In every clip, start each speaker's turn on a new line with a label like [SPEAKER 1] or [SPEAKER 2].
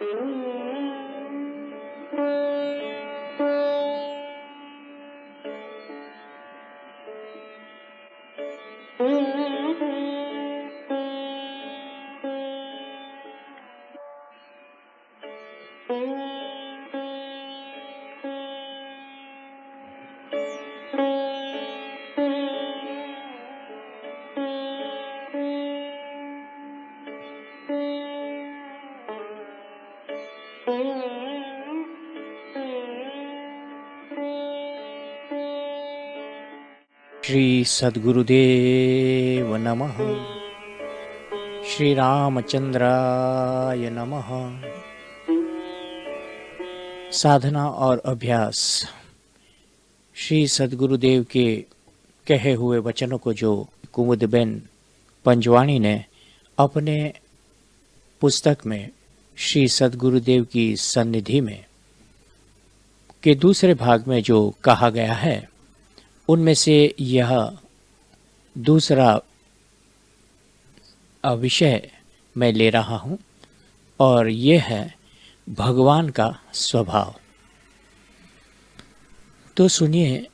[SPEAKER 1] श्री सद्गुरुदेव नमः। श्री रामचंद्राय नमः। साधना और अभ्यास। श्री सद्गुरुदेव के कहे हुए वचनों को जो कुमुदबेन पंजवाणी ने अपने पुस्तक में श्री सद्गुरुदेव की सन्निधि में के दूसरे भाग में जो कहा गया है, उनमें से यह दूसरा विषय मैं ले रहा हूं और यह है भगवान का स्वभाव। तो सुनिए,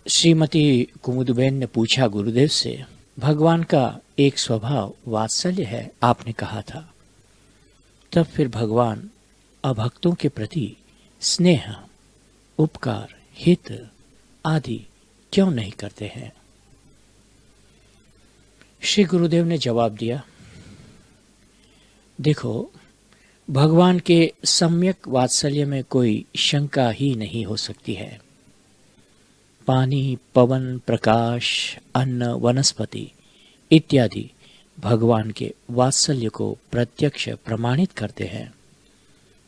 [SPEAKER 1] श्रीमती कुमुदबेन ने पूछा गुरुदेव से, भगवान का एक स्वभाव वात्सल्य है आपने कहा था, तब फिर भगवान अभक्तों के प्रति स्नेह, उपकार, हित आदि क्यों नहीं करते हैं? श्री गुरुदेव ने जवाब दिया, देखो, भगवान के सम्यक वात्सल्य में कोई शंका ही नहीं हो सकती है। पानी, पवन, प्रकाश, अन्न, वनस्पति इत्यादि भगवान के वात्सल्य को प्रत्यक्ष प्रमाणित करते हैं।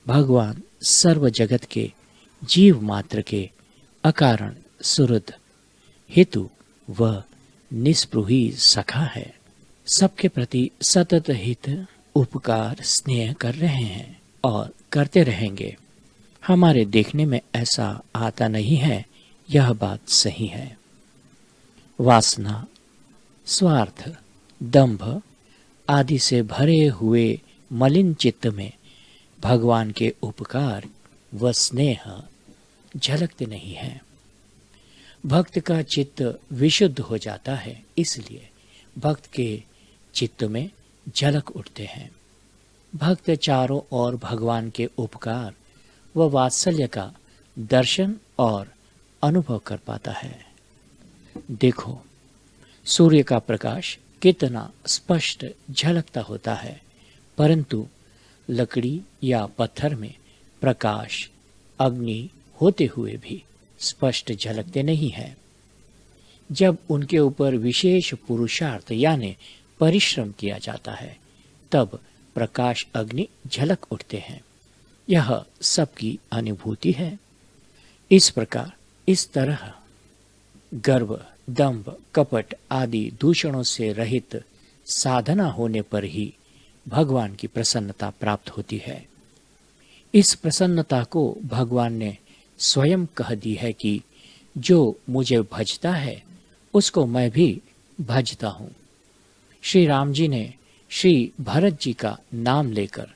[SPEAKER 1] भगवान सर्व जगत के जीव मात्र के अकारण सुहृद, हेतु व निस्पृही सखा है। सबके प्रति सतत हित, उपकार, स्नेह कर रहे हैं और करते रहेंगे। हमारे देखने में ऐसा आता नहीं है, यह बात सही है। वासना, स्वार्थ, दंभ आदि से भरे हुए मलिन चित्त में भगवान के उपकार व स्नेह झलकते नहीं है। भक्त का चित्त विशुद्ध हो जाता है, इसलिए भक्त के चित्त में झलक उठते हैं। भक्त चारों ओर भगवान के उपकार व वात्सल्य का दर्शन और अनुभव कर पाता है। देखो, सूर्य का प्रकाश कितना स्पष्ट झलकता होता है, परंतु लकड़ी या पत्थर में प्रकाश, अग्नि होते हुए भी स्पष्ट झलकते नहीं है। जब उनके ऊपर विशेष पुरुषार्थ यानी परिश्रम किया जाता है, तब प्रकाश, अग्नि झलक उठते हैं। यह सबकी अनुभूति है। इस प्रकार, इस तरह गर्व, दंभ, कपट आदि दूषणों से रहित साधना होने पर ही भगवान की प्रसन्नता प्राप्त होती है। इस प्रसन्नता को भगवान ने स्वयं कह दी है कि जो मुझे भजता है उसको मैं भी भजता हूँ। श्री राम जी ने श्री भरत जी का नाम लेकर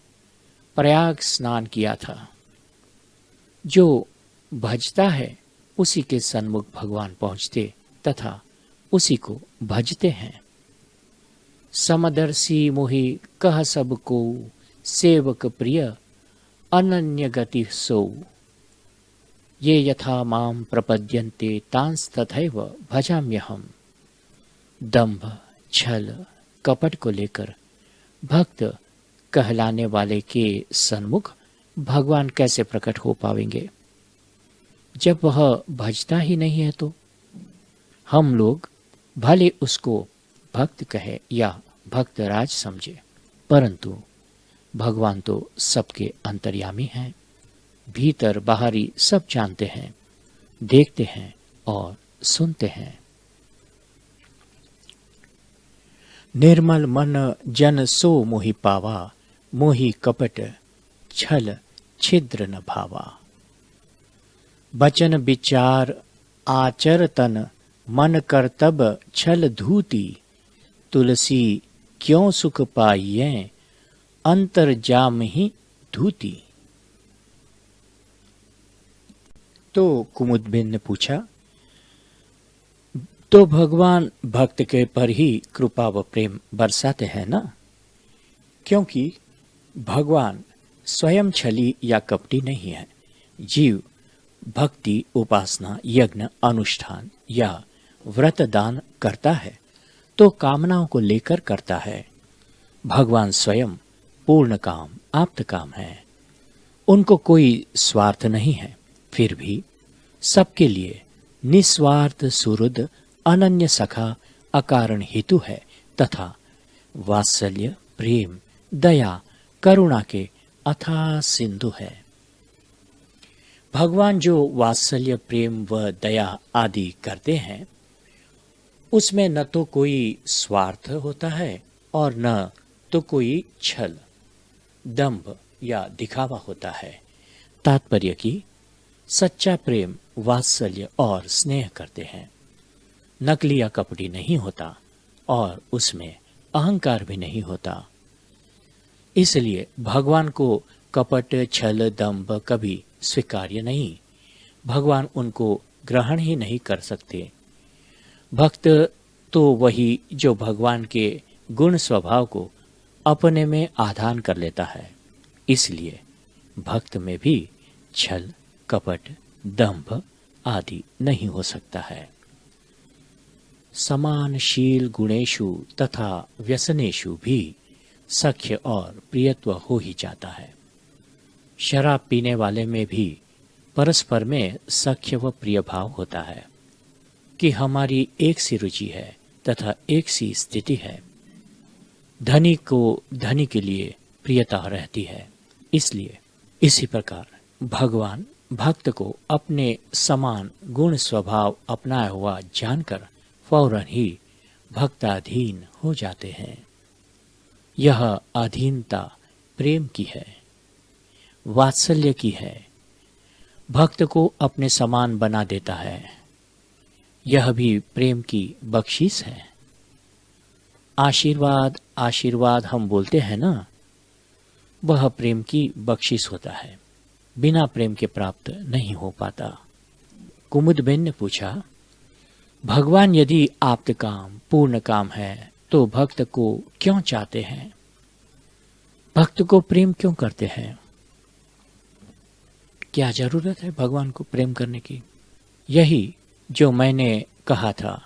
[SPEAKER 1] प्रयाग स्नान किया था। जो भजता है उसी के सन्मुख भगवान पहुँचते तथा उसी को भजते हैं। समदर्शी मोहि कह सबको, सेवक प्रिय अनन्य गति सो। ये यथा माम प्रपद्यन्ते तांस तथैव भजाम्यहम्। दंभ, छल, कपट को लेकर भक्त कहलाने वाले के सन्मुख भगवान कैसे प्रकट हो पाएंगे, जब वह भजता ही नहीं है? तो हम लोग भले उसको भक्त कहे या भक्तराज समझे, परंतु भगवान तो सबके अंतर्यामी हैं। भीतर बाहरी सब जानते हैं, देखते हैं और सुनते हैं। निर्मल मन जन सो मोहि पावा, मोहि कपट छल छिद्र न भावा। बचन विचार आचर तन, मन करतब छल धूति। तुलसी क्यों सुख पाइये, अंतर जाम ही धूती। तो कुमुदबिन ने पूछा, तो भगवान भक्त के पर ही कृपा व प्रेम बरसाते हैं ना? क्योंकि भगवान स्वयं छली या कपटी नहीं है। जीव भक्ति, उपासना, यज्ञ, अनुष्ठान या व्रत दान करता है तो कामनाओं को लेकर करता है। भगवान स्वयं पूर्ण काम, आप्त काम है। उनको कोई स्वार्थ नहीं है, फिर भी सबके लिए निस्वार्थ सुहृद, अनन्य सखा, अकारण हेतु है तथा वात्सल्य, प्रेम, दया, करुणा के अथाह सिंधु है। भगवान जो वात्सल्य, प्रेम व दया आदि करते हैं उसमें न तो कोई स्वार्थ होता है और न तो कोई छल, दंभ या दिखावा होता है। तात्पर्य कि सच्चा प्रेम, वात्सल्य और स्नेह करते हैं, नकली या कपटी नहीं होता और उसमें अहंकार भी नहीं होता। इसलिए भगवान को कपट, छल, दंभ कभी स्वीकार्य नहीं। भगवान उनको ग्रहण ही नहीं कर सकते। भक्त तो वही जो भगवान के गुण स्वभाव को अपने में आधान कर लेता है। इसलिए भक्त में भी छल, कपट, दंभ आदि नहीं हो सकता है। समानशील गुणेषु तथा व्यसनेषु भी सख्य और प्रियत्व हो ही जाता है। शराब पीने वाले में भी परस्पर में सख्य व प्रिय भाव होता है कि हमारी एक सी रुचि है तथा एक सी स्थिति है। धनी को धनी के लिए प्रियता रहती है। इसलिए इसी प्रकार भगवान भक्त को अपने समान गुण स्वभाव अपनाया हुआ जानकर फौरन ही भक्ताधीन हो जाते हैं। यह अधीनता प्रेम की है, वात्सल्य की है। भक्त को अपने समान बना देता है। यह भी प्रेम की बख्शीश है। आशीर्वाद, आशीर्वाद हम बोलते हैं ना, वह प्रेम की बख्शीश होता है। बिना प्रेम के प्राप्त नहीं हो पाता। कुमुदबिन ने पूछा, भगवान यदि आप्त काम, पूर्ण काम है तो भक्त को क्यों चाहते हैं? भक्त को प्रेम क्यों करते हैं? क्या जरूरत है भगवान को प्रेम करने की? यही जो मैंने कहा था,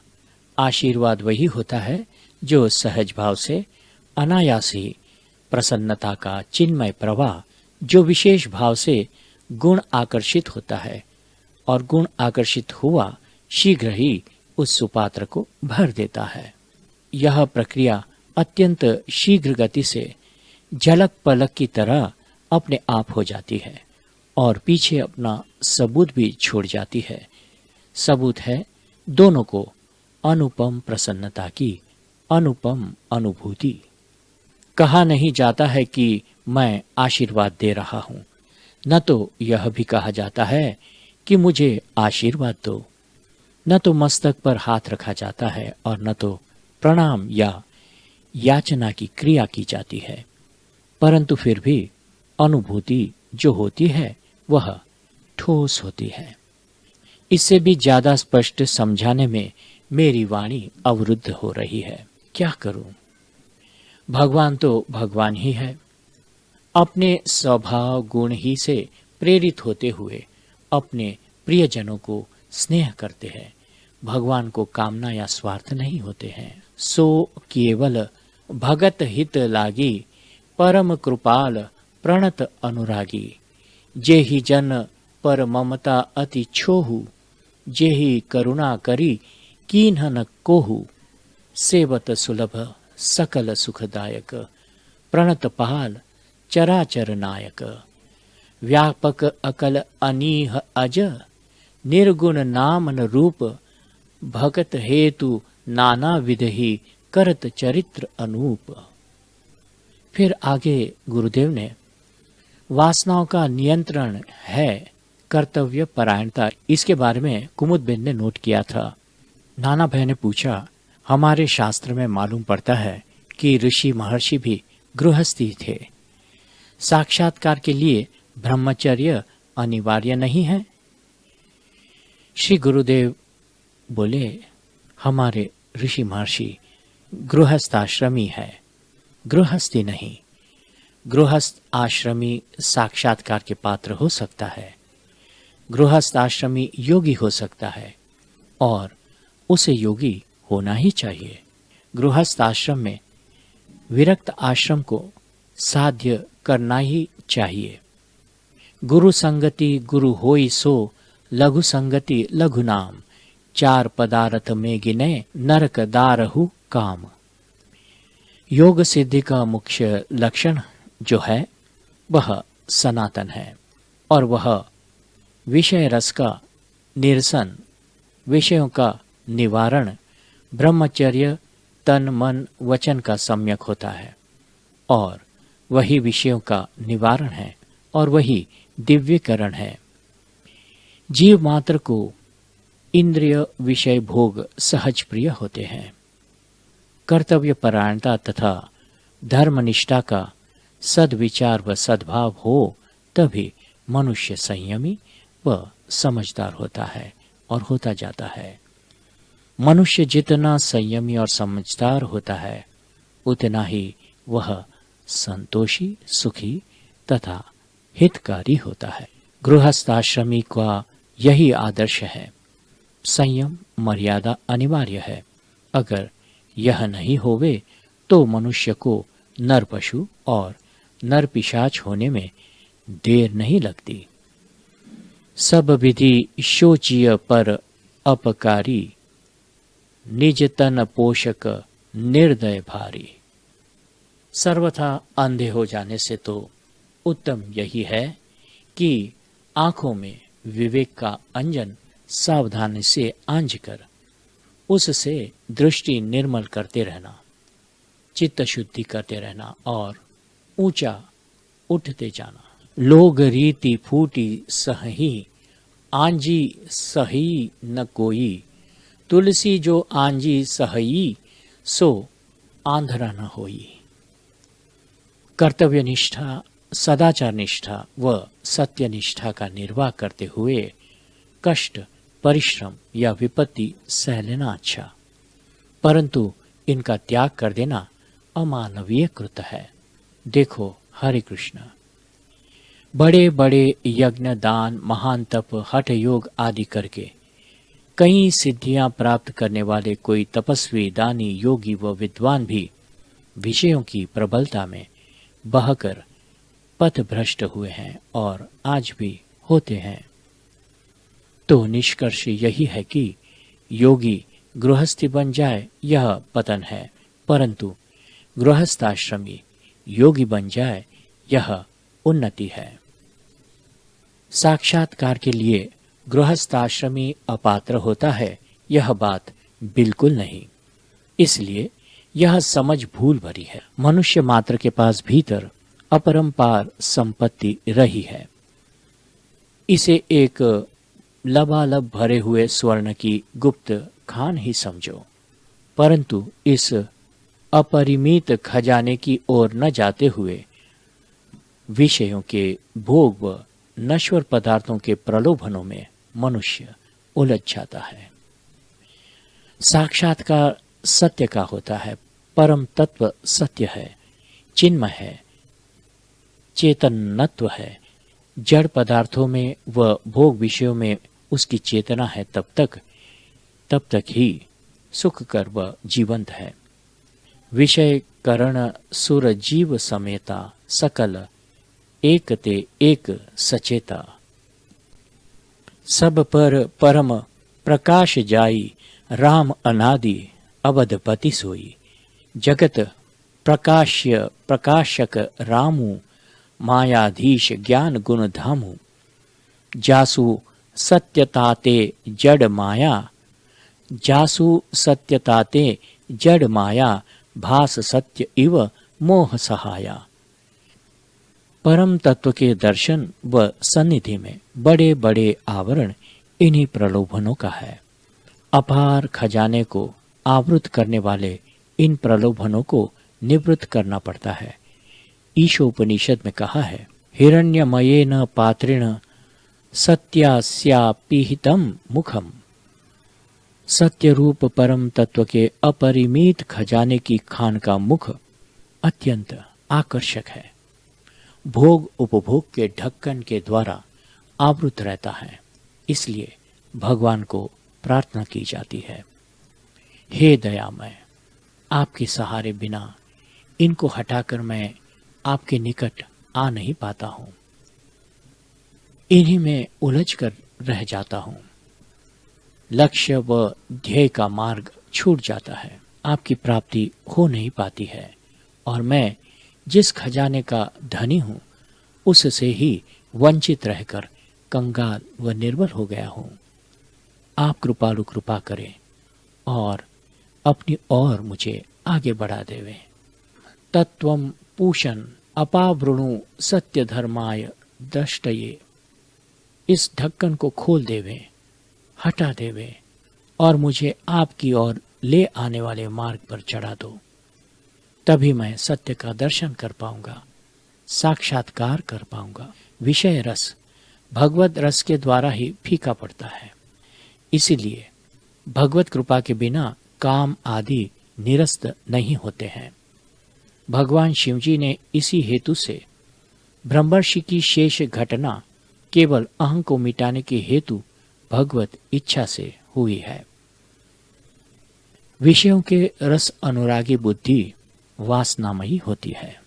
[SPEAKER 1] आशीर्वाद वही होता है जो सहज भाव से अनायासी प्रसन्नता का चिन्मय प्रवाह, जो विशेष भाव से गुण आकर्षित होता है और गुण आकर्षित हुआ शीघ्र ही उस सुपात्र को भर देता है। यह प्रक्रिया अत्यंत शीघ्र गति से झलक पलक की तरह अपने आप हो जाती है और पीछे अपना सबूत भी छोड़ जाती है। सबूत है दोनों को अनुपम प्रसन्नता की अनुपम अनुभूति। कहा नहीं जाता है कि मैं आशीर्वाद दे रहा हूँ, न तो यह भी कहा जाता है कि मुझे आशीर्वाद दो। न तो मस्तक पर हाथ रखा जाता है और न तो प्रणाम या याचना की क्रिया की जाती है, परंतु फिर भी अनुभूति जो होती है वह ठोस होती है। इससे भी ज्यादा स्पष्ट समझाने में मेरी वाणी अवरुद्ध हो रही है। क्या करूं? भगवान तो भगवान ही है। अपने स्वभाव गुण ही से प्रेरित होते हुए अपने प्रियजनों को स्नेह करते हैं। भगवान को कामना या स्वार्थ नहीं होते हैं। सो केवल भगत हित लागी, परम कृपाल प्रणत अनुरागी। जेहि जन पर ममता अति छोहु, जेहि करुणा करी कीन्ह न कोहु। सेवत सुलभ सकल सुखदायक, प्रणत पाल चराचर नायक। व्यापक अकल अनीह अज, निर्गुण नामन रूप। भगत हेतु नाना विधि, करत चरित्र अनूप। फिर आगे गुरुदेव ने वासनाओं का नियंत्रण है कर्तव्य परायणता, इसके बारे में कुमुदबिन ने नोट किया था। नाना भाई ने पूछा, हमारे शास्त्र में मालूम पड़ता है कि ऋषि महर्षि भी गृहस्थी थे। साक्षात्कार के लिए ब्रह्मचर्य अनिवार्य नहीं है। श्री गुरुदेव बोले, हमारे ऋषि महर्षि गृहस्थाश्रमी है, गृहस्थी नहीं। गृहस्थ आश्रमी साक्षात्कार के पात्र हो सकता है, गृहस्थ आश्रमी योगी हो सकता है और उसे योगी होना ही चाहिए। गृहस्थ आश्रम में विरक्त आश्रम को साध्य करना ही चाहिए। गुरु संगति गुरु होई सो, लघु संगति लघु नाम, चार पदार्थ में गिने नरक दारहु काम। योग सिद्धि का मुख्य लक्षण जो है वह सनातन है और वह विषय रस का निरसन, विषयों का निवारण, ब्रह्मचर्य तन मन वचन का सम्यक होता है और वही विषयों का निवारण है और वही दिव्यकरण है। जीव मात्र को इंद्रिय विषय भोग सहज प्रिय होते हैं। कर्तव्य परायणता तथा धर्मनिष्ठा का सद्विचार व सद्भाव हो तभी मनुष्य संयमी व समझदार होता है और होता जाता है। मनुष्य जितना संयमी और समझदार होता है उतना ही वह संतोषी, सुखी तथा हितकारी होता है। गृहस्थाश्रमी का यही आदर्श है। संयम मर्यादा अनिवार्य है। अगर यह नहीं होवे तो मनुष्य को नर पशु और नर पिशाच होने में देर नहीं लगती। सब विधि शोचीय पर अपकारी, निज तन पोषक निर्दय भारी। सर्वथा अंधे हो जाने से तो उत्तम यही है कि आंखों में विवेक का अंजन सावधानी से आंज कर उससे दृष्टि निर्मल करते रहना, चित्त शुद्धि करते रहना और ऊंचा उठते जाना। लोग रीति फूटी सही, आंजी सही न कोई, तुलसी जो आंजी सही, सो आंधरा न होई। कर्तव्य निष्ठा, सदाचार निष्ठा व सत्य निष्ठा का निर्वाह करते हुए कष्ट, परिश्रम या विपत्ति सह लेना अच्छा, परंतु इनका त्याग कर देना अमानवीय कृत है। देखो हरे कृष्ण, बड़े बड़े यज्ञ, दान, महान तप, हठ योग आदि करके कई सिद्धियां प्राप्त करने वाले कोई तपस्वी, दानी, योगी व विद्वान भी विषयों की प्रबलता में बहकर पथ भ्रष्ट हुए हैं और आज भी होते हैं। तो निष्कर्ष यही है कि योगी गृहस्थी बन जाए यह पतन है, परंतु गृहस्थाश्रमी योगी बन जाए यह उन्नति है। साक्षात्कार के लिए गृहस्थाश्रमी अपात्र होता है यह बात बिल्कुल नहीं। इसलिए यह समझ भूल भरी है। मनुष्य मात्र के पास भीतर अपरंपार संपत्ति रही है। इसे एक लबालब भरे हुए स्वर्ण की गुप्त खान ही समझो, परंतु इस अपरिमित खजाने की ओर न जाते हुए विषयों के भोग व नश्वर पदार्थों के प्रलोभनों में मनुष्य उलझ जाता है। साक्षात्कार सत्य का होता है, परम तत्व सत्य है, चिन्मय है, चेतनत्व है। जड़ पदार्थों में व भोग विषयों में उसकी चेतना है तब तक ही सुखकर व जीवंत है। विषय करण सुर जीव समेता, सकल एक ते एक सचेता। सब पर परम प्रकाश जाई, राम अनादि अवधपति सोई। जगत प्रकाश्य प्रकाशक रामू, मायाधीश ज्ञान गुण धामू। जासु सत्यताते जड़ माया, जासु सत्यताते जड़ माया, भास सत्य इव मोह सहाया। परम तत्व के दर्शन व सन्निधि में बड़े बड़े आवरण इन्हीं प्रलोभनों का है। अपार खजाने को आवृत करने वाले इन प्रलोभनों को निवृत्त करना पड़ता है। ईशोपनिषद में कहा है, हिरण्यमयेन पात्रेण सत्यास्यापिहितम मुखम। सत्य रूप परम तत्व के अपरिमित खजाने की खान का मुख अत्यंत आकर्षक है। भोग उपभोग के ढक्कन के द्वारा आवृत रहता है, इसलिए भगवान को प्रार्थना की जाती है, हे दयामय, आपके सहारे बिना इनको हटाकर मैं आपके निकट आ नहीं पाता हूं। इन्हीं में उलझ कर रह जाता हूं। लक्ष्य व ध्येय का मार्ग छूट जाता है, आपकी प्राप्ति हो नहीं पाती है और मैं जिस खजाने का धनी हूं उससे ही वंचित रहकर कंगाल व निर्बल हो गया हूं। आप कृपालु कृपा करें और अपनी ओर मुझे आगे बढ़ा देवे। तत्वम पूषण अपावृणु सत्य धर्माय दृष्टये। इस ढक्कन को खोल देवे, हटा देवे और मुझे आपकी ओर ले आने वाले मार्ग पर चढ़ा दो। तभी मैं सत्य का दर्शन कर पाऊंगा, साक्षात्कार कर पाऊंगा। विषय रस भगवत रस के द्वारा ही फीका पड़ता है, इसीलिए भगवत कृपा के बिना काम आदि निरस्त नहीं होते हैं। भगवान शिवजी ने इसी हेतु से ब्रह्मर्षि की शेष घटना केवल अहं को मिटाने के हेतु भगवत इच्छा से हुई है। विषयों के रस अनुरागी बुद्धि वासनामयी होती है।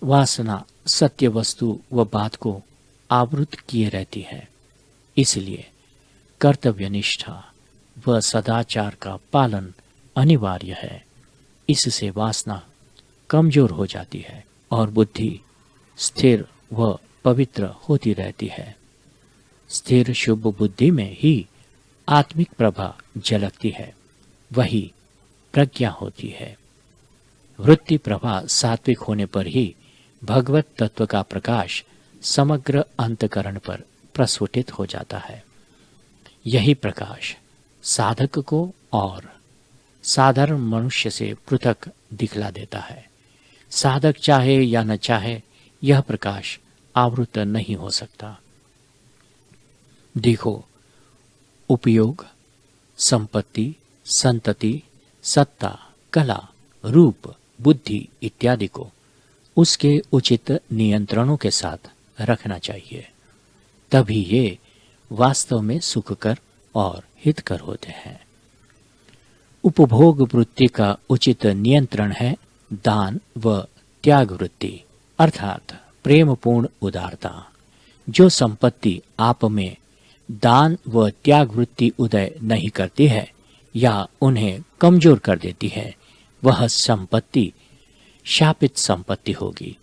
[SPEAKER 1] वासना सत्य वस्तु व बात को आवृत किए रहती है, इसलिए कर्तव्यनिष्ठा व सदाचार का पालन अनिवार्य है। इससे वासना कमजोर हो जाती है और बुद्धि स्थिर व पवित्र होती रहती है। स्थिर शुभ बुद्धि में ही आत्मिक प्रभा झलकती है, वही प्रज्ञा होती है। वृत्ति प्रभा सात्विक होने पर ही भगवत तत्व का प्रकाश समग्र अंतकरण पर प्रस्फुटित हो जाता है। यही प्रकाश साधक को और साधारण मनुष्य से पृथक दिखला देता है। साधक चाहे या न चाहे यह प्रकाश आवृत नहीं हो सकता। देखो, उपयोग, संपत्ति, संतति, सत्ता, कला, रूप, बुद्धि इत्यादि को उसके उचित नियंत्रणों के साथ रखना चाहिए, तभी ये वास्तव में सुखकर और हितकर होते हैं। उपभोग वृत्ति का उचित नियंत्रण है दान व त्याग वृत्ति, अर्थात प्रेमपूर्ण उदारता। जो संपत्ति आप में दान व त्याग वृत्ति उदय नहीं करती है या उन्हें कमजोर कर देती है, वह संपत्ति शापित संपत्ति होगी।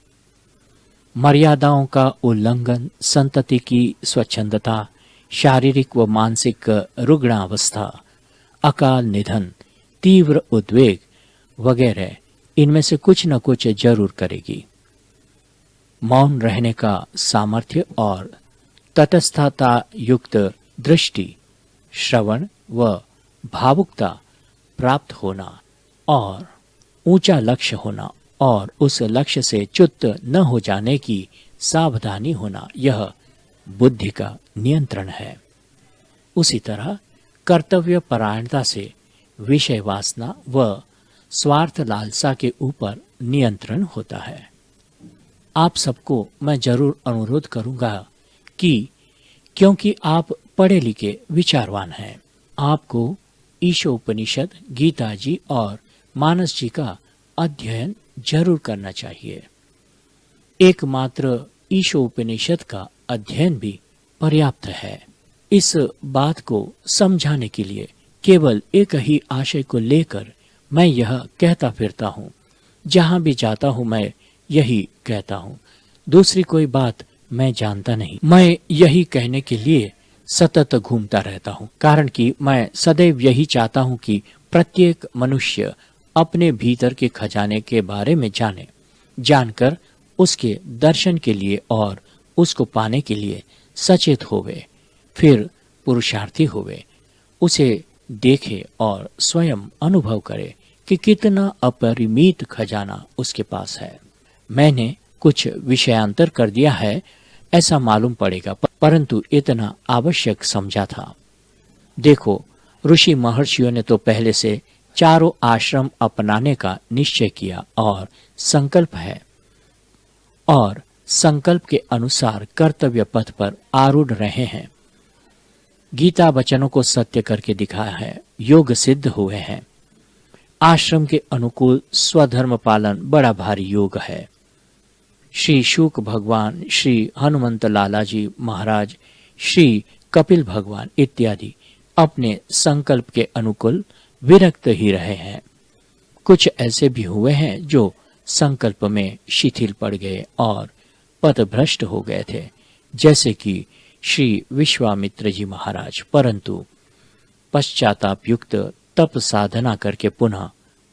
[SPEAKER 1] मर्यादाओं का उल्लंघन, संतति की स्वच्छंदता, शारीरिक व मानसिक रुग्णावस्था, अकाल निधन, तीव्र उद्वेग वगैरह इनमें से कुछ न कुछ जरूर करेगी। मौन रहने का सामर्थ्य और तटस्थता युक्त दृष्टि, श्रवण व भावुकता प्राप्त होना और ऊंचा लक्ष्य होना और उस लक्ष्य से च्युत न हो जाने की सावधानी होना, यह बुद्धि का नियंत्रण है। उसी तरह कर्तव्य परायणता से विषय वासना व स्वार्थ लालसा के ऊपर नियंत्रण होता है। आप सबको मैं जरूर अनुरोध करूंगा कि क्योंकि आप पढ़े लिखे विचारवान हैं, आपको ईशोपनिषद, गीता जी और मानस जी का अध्ययन जरूर करना चाहिए। एकमात्र ईशोपनिषद का अध्ययन भी पर्याप्त है। इस बात को समझाने के लिए केवल एक ही आशय को लेकर मैं यह कहता फिरता हूँ। जहाँ भी जाता हूँ मैं यही कहता हूँ, दूसरी कोई बात मैं जानता नहीं। मैं यही कहने के लिए सतत घूमता रहता हूँ, कारण कि मैं सदैव यही चाहता हूँ कि प्रत्येक मनुष्य अपने भीतर के खजाने के बारे में जाने, जानकर उसके दर्शन के लिए और उसको पाने के लिए सचेत होवे, फिर पुरुषार्थी होवे, उसे देखे और स्वयं अनुभव करे कि कितना अपरिमित खजाना उसके पास है। मैंने कुछ विषयांतर कर दिया है ऐसा मालूम पड़ेगा, परंतु इतना आवश्यक समझा था। देखो, ऋषि महर्षियों ने तो पहले से चारों आश्रम अपनाने का निश्चय किया और संकल्प के अनुसार कर्तव्य पथ पर आरूढ़ रहे हैं। गीता वचनों को सत्य करके दिखाया है, योग सिद्ध हुए हैं। आश्रम के अनुकूल स्वधर्म पालन बड़ा भारी योग है। श्री शुक भगवान, श्री हनुमंत लाला जी महाराज, श्री कपिल भगवान इत्यादि अपने संकल्प के अनुकूल विरक्त ही रहे हैं। कुछ ऐसे भी हुए हैं जो संकल्प में शिथिल पड़ गए और पथभ्रष्ट हो गए थे, जैसे कि श्री विश्वामित्र जी महाराज, परंतु पश्चाताप युक्त तप साधना करके पुनः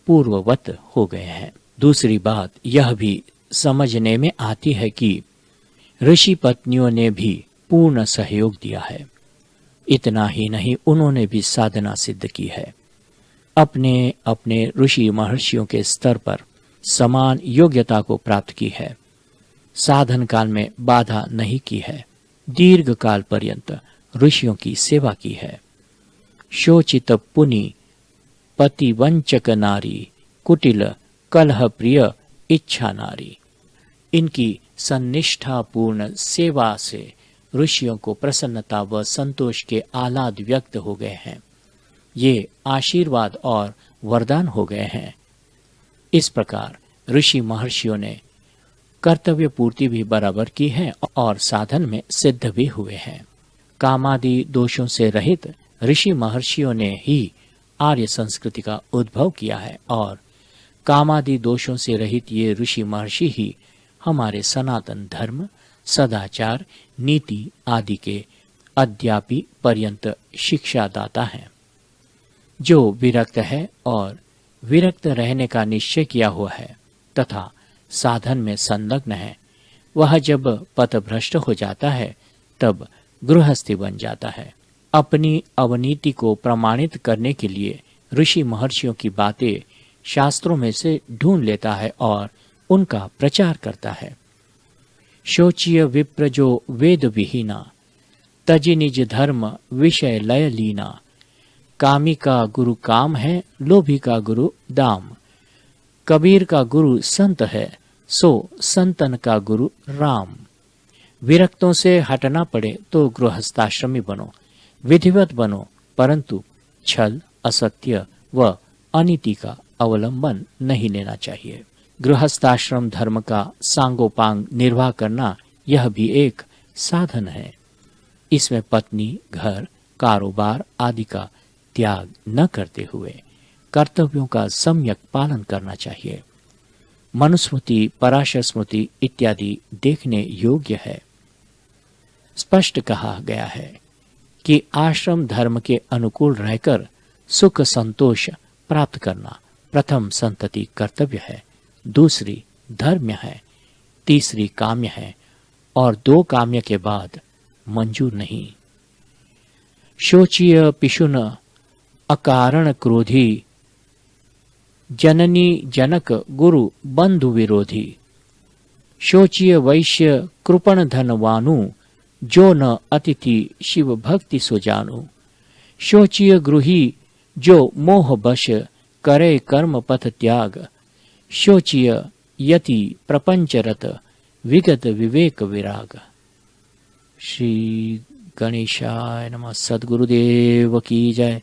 [SPEAKER 1] पूर्ववत हो गए हैं। दूसरी बात यह भी समझने में आती है कि ऋषि पत्नियों ने भी पूर्ण सहयोग दिया है। इतना ही नहीं, उन्होंने भी साधना सिद्ध की है। अपने अपने ऋषि महर्षियों के स्तर पर समान योग्यता को प्राप्त की है। साधन काल में बाधा नहीं की है। दीर्घ काल पर्यंत ऋषियों की सेवा की है। शोचित पुनि पतिवंचक नारी, कुटिल कलह प्रिय इच्छा नारी। इनकी सन्निष्ठापूर्ण सेवा से ऋषियों को प्रसन्नता व संतोष के आह्लाद व्यक्त हो गए हैं। ये आशीर्वाद और वरदान हो गए हैं। इस प्रकार ऋषि महर्षियों ने कर्तव्य पूर्ति भी बराबर की है और साधन में सिद्ध भी हुए हैं। कामादि दोषों से रहित ऋषि महर्षियों ने ही आर्य संस्कृति का उद्भव किया है और कामादि दोषों से रहित ये ऋषि महर्षि ही हमारे सनातन धर्म, सदाचार, नीति आदि के अद्यापि पर्यंत शिक्षादाता हैं। जो विरक्त है और विरक्त रहने का निश्चय किया हुआ है तथा साधन में संलग्न है, वह जब पथभ्रष्ट हो जाता है तब गृहस्थी बन जाता है। अपनी अवनीति को प्रमाणित करने के लिए ऋषि महर्षियों की बातें शास्त्रों में से ढूंढ लेता है और उनका प्रचार करता है। शोचिय विप्र जो वेद विहीना, तजि निज धर्म विषय लय लीना। कामी का गुरु काम है, लोभी का गुरु दाम। कबीर का गुरु संत है, सो संतन का गुरु राम। विरक्तों से हटना पड़े तो गृहस्थाश्रमी बनो, विधिवत बनो, परंतु छल, असत्य व अनीति का अवलंबन नहीं लेना चाहिए। गृहस्थाश्रम धर्म का सांगोपांग निर्वाह करना यह भी एक साधन है। इसमें पत्नी, घर, कारोबार आदि का त्याग न करते हुए कर्तव्यों का सम्यक पालन करना चाहिए। मनुस्मृति, पराशर स्मृति इत्यादि देखने योग्य है। स्पष्ट कहा गया है कि आश्रम धर्म के अनुकूल रहकर सुख संतोष प्राप्त करना प्रथम संतति कर्तव्य है, दूसरी धर्म्य है, तीसरी काम्य है और दो काम्य के बाद मंजूर नहीं। शोचीय पिशुन अकारण क्रोधी, जननी जनक गुरु बंधु विरोधी। शोचीय वैश्य कृपण धनवानु, जो न अतिथि शिव भक्ति सो जानू। शोचीय गृही जो मोह बश, करे कर्म पथ त्याग। शोचीय यति प्रपंचरत, विगत विवेक विराग। श्री गणेशाय नमः। सद्गुरुदेव की जय।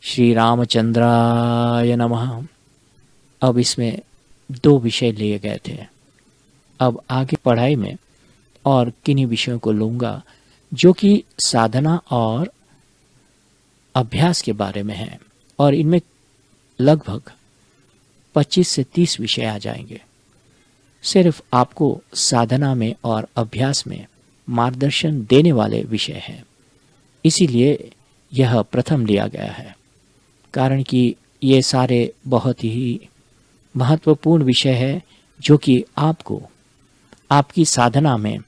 [SPEAKER 1] श्री रामचंद्राय नमः। अब इसमें दो विषय लिए गए थे। अब आगे पढ़ाई में और किन्हीं विषयों को लूंगा जो कि साधना और अभ्यास के बारे में है, और इनमें लगभग 25 से 30 विषय आ जाएंगे। सिर्फ आपको साधना में और अभ्यास में मार्गदर्शन देने वाले विषय हैं, इसीलिए यह प्रथम लिया गया है। कारण कि ये सारे बहुत ही महत्वपूर्ण विषय है जो कि आपको आपकी साधना में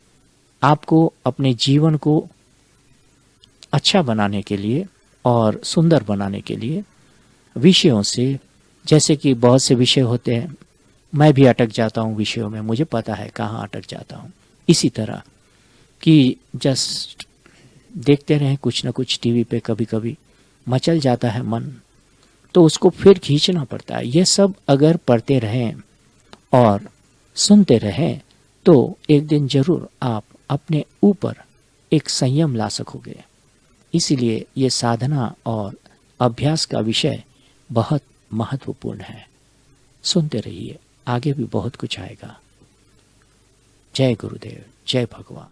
[SPEAKER 1] आपको अपने जीवन को अच्छा बनाने के लिए और सुंदर बनाने के लिए विषयों से, जैसे कि बहुत से विषय होते हैं मैं भी अटक जाता हूँ विषयों में, मुझे पता है कहाँ अटक जाता हूँ। इसी तरह कि जस्ट देखते रहें कुछ न कुछ टीवी पे, कभी कभी मचल जाता है मन, तो उसको फिर खींचना पड़ता है। ये सब अगर पढ़ते रहें और सुनते रहें तो एक दिन जरूर आप अपने ऊपर एक संयम ला सकोगे। इसीलिए ये साधना और अभ्यास का विषय बहुत महत्वपूर्ण है। सुनते रहिए, आगे भी बहुत कुछ आएगा। जय गुरुदेव, जय भगवान।